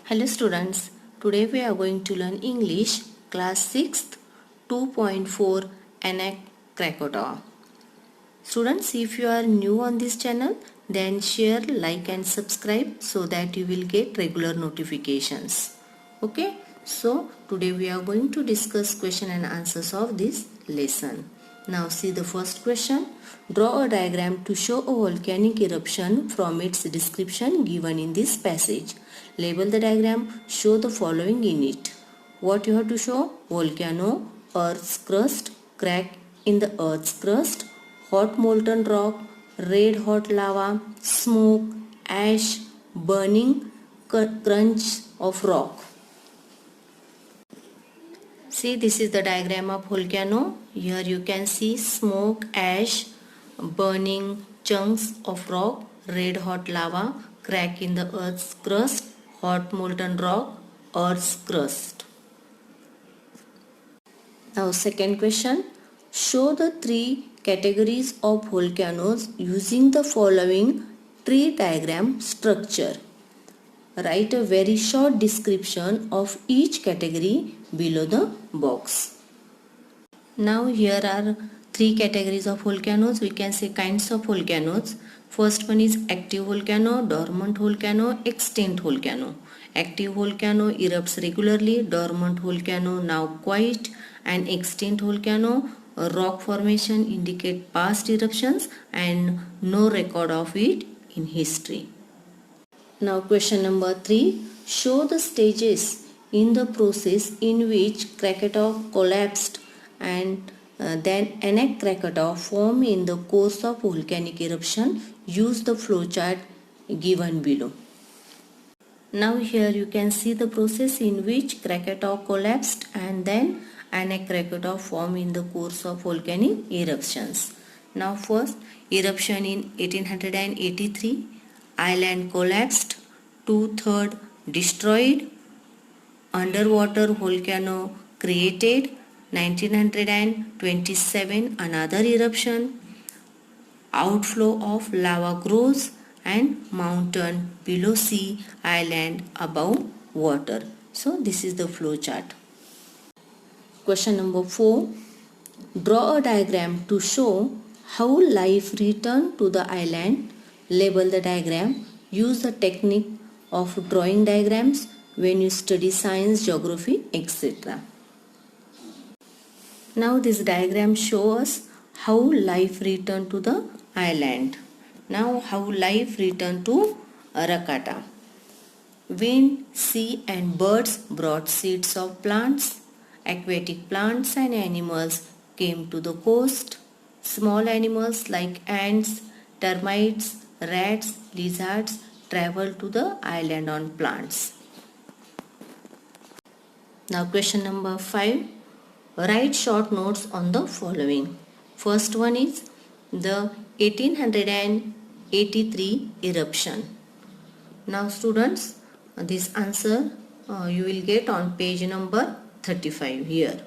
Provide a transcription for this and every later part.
Hello students, today we are going to learn English class 6th 2.4 Anak Krakatoa. Students, if you are new on this channel, then share, like and subscribe so that you will get regular notifications. Okay, so today we are going to discuss question and answers of this lesson. Now see the first question. Draw a diagram to show a volcanic eruption from its description given in this passage. Label the diagram, show the following in it. What you have to show? Volcano, earth's crust, crack in the earth's crust, hot molten rock, red hot lava, smoke, ash, burning, crunch of rock. See, this is the diagram of volcano. Here you can see smoke, ash, burning chunks of rock, red hot lava, crack in the earth's crust, hot molten rock, earth's crust. Now second question. Show the three categories of volcanoes using the following tree diagram structure. Write a very short description of each category below the box. Now here are three categories of volcanoes. We can say kinds of volcanoes. First one is active volcano, dormant volcano, extinct volcano. Active volcano erupts regularly, dormant volcano now quiet, and extinct volcano rock formation indicate past eruptions and no record of it in history. Now question number 3. Show the stages in the process in which Krakatoa collapsed and then Anak Krakatoa formed in the course of volcanic eruption. Use the flowchart given below. Now here you can see the process in which Krakatoa collapsed and then Anak Krakatoa formed in the course of volcanic eruptions. Now first, eruption in 1883, island collapsed, 2/3 destroyed, underwater volcano created, 1927 another eruption, outflow of lava grows and mountain below sea, island above water. So this is the flow chart. Question number 4. Draw a diagram to show how life returned to the island. Label the diagram. Use the technique of drawing diagrams when you study science, geography, etc. Now this diagram shows how life returned to the island. Now how life returned to Rakata. Wind, sea and birds brought seeds of plants. Aquatic plants and animals came to the coast. Small animals like ants, termites, rats, lizards traveled to the island on plants. Now question number 5. Write short notes on the following. First one is the 1883 eruption. Now students, this answer you will get on page number 35 here.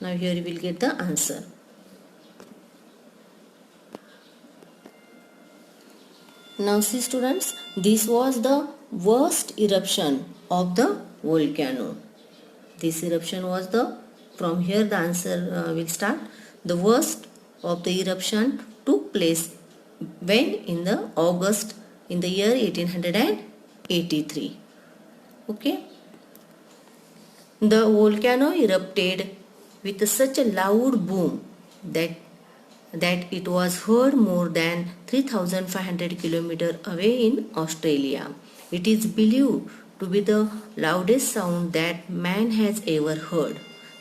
Now here you will get the answer. Now see students, this was the worst eruption of the volcano. This eruption was from here the answer will start. The worst of the eruption took place when in the August in the year 1883. Okay. The volcano erupted with such a loud boom that it was heard more than 3,500 kilometers away in Australia. It is believed to be the loudest sound that man has ever heard.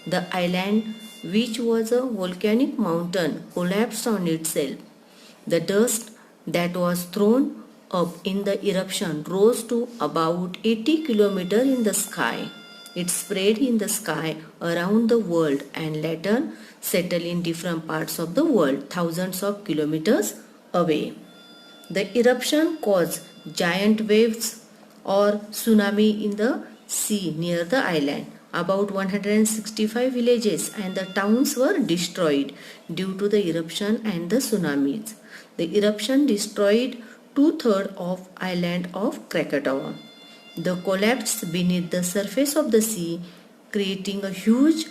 The island, which was a volcanic mountain, collapsed on itself. The dust that was thrown up in the eruption rose to about 80 kilometers in the sky. It spread in the sky around the world and later settled in different parts of the world, thousands of kilometers away. The eruption caused giant waves or tsunami in the sea near the island. About 165 villages and the towns were destroyed due to the eruption and the tsunamis. The eruption destroyed 2/3 of island of Krakatoa. The collapsed beneath the surface of the sea, creating a huge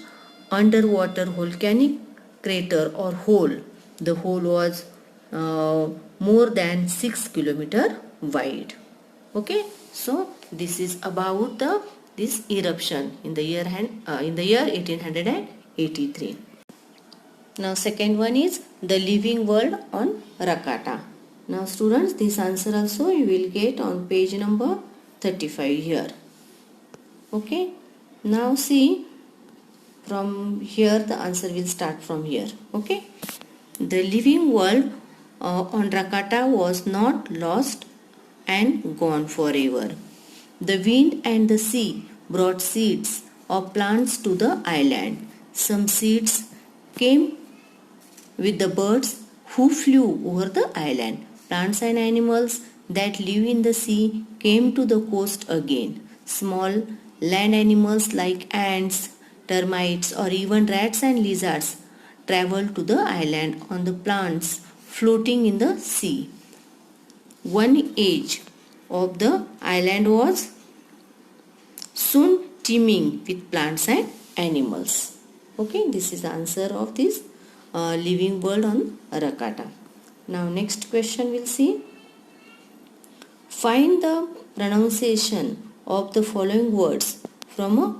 underwater volcanic crater or hole. The hole was more than 6 kilometer wide. Okay, so this is about this eruption in the year 1883. Now second one is the living world on Rakata. Now students, this answer also you will get on page number 35 here. Okay, now see, from here the answer will start from here. Okay, the living world on Rakata was not lost and gone forever. The wind and the sea brought seeds of plants to the island. Some seeds came with the birds who flew over the island. Plants and animals that live in the sea came to the coast again. Small land animals like ants, termites, or even rats and lizards traveled to the island on the plants floating in the sea. One edge of the island was soon teeming with plants and animals. Okay, this is the answer of this living world on Rakata. Now next question we'll see. Find the pronunciation of the following words from a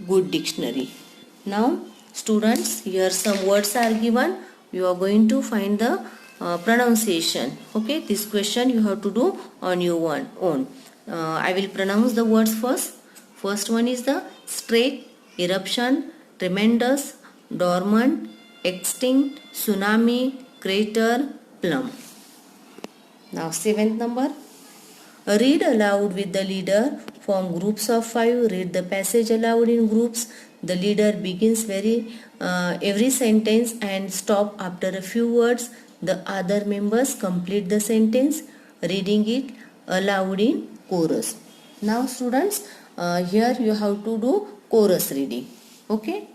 good dictionary. Now students, here some words are given. You are going to find the pronunciation. Okay, this question you have to do on your own. I will pronounce the words first. First one is the straight, eruption, tremendous, dormant, extinct, tsunami, crater, plum. Now seventh number. Read aloud with the leader. Form groups of 5. Read the passage aloud in groups. The leader begins every sentence and stop after a few words. The other members complete the sentence, reading it aloud in chorus. Now students, here you have to do chorus reading. Okay.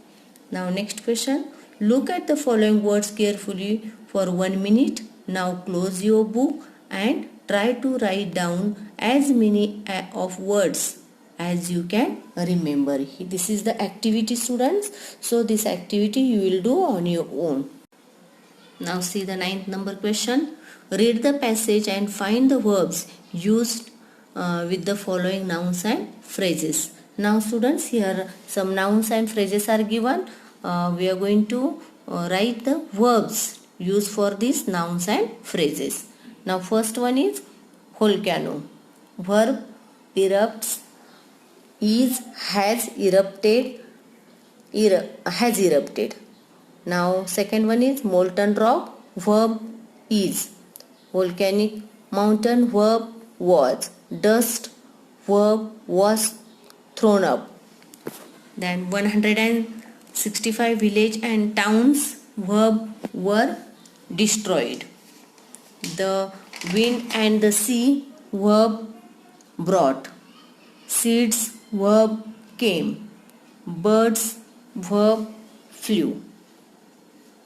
Now next question. Look at the following words carefully for 1 minute. Now close your book and try to write down as many of words as you can remember. This is the activity students. So this activity you will do on your own. Now see the 9th number question. Read the passage and find the verbs used with the following nouns and phrases. Now students, here some nouns and phrases are given. We are going to write the verbs used for these nouns and phrases. Now first one is volcano. Verb erupts, is, has erupted. Now second one is molten rock. Verb is. Volcanic mountain. Verb was. Dust. Verb was thrown up. Then 165 village and towns. Verb were destroyed. The wind and the sea. Verb brought. Seeds. Verb came. Birds. Verb flew.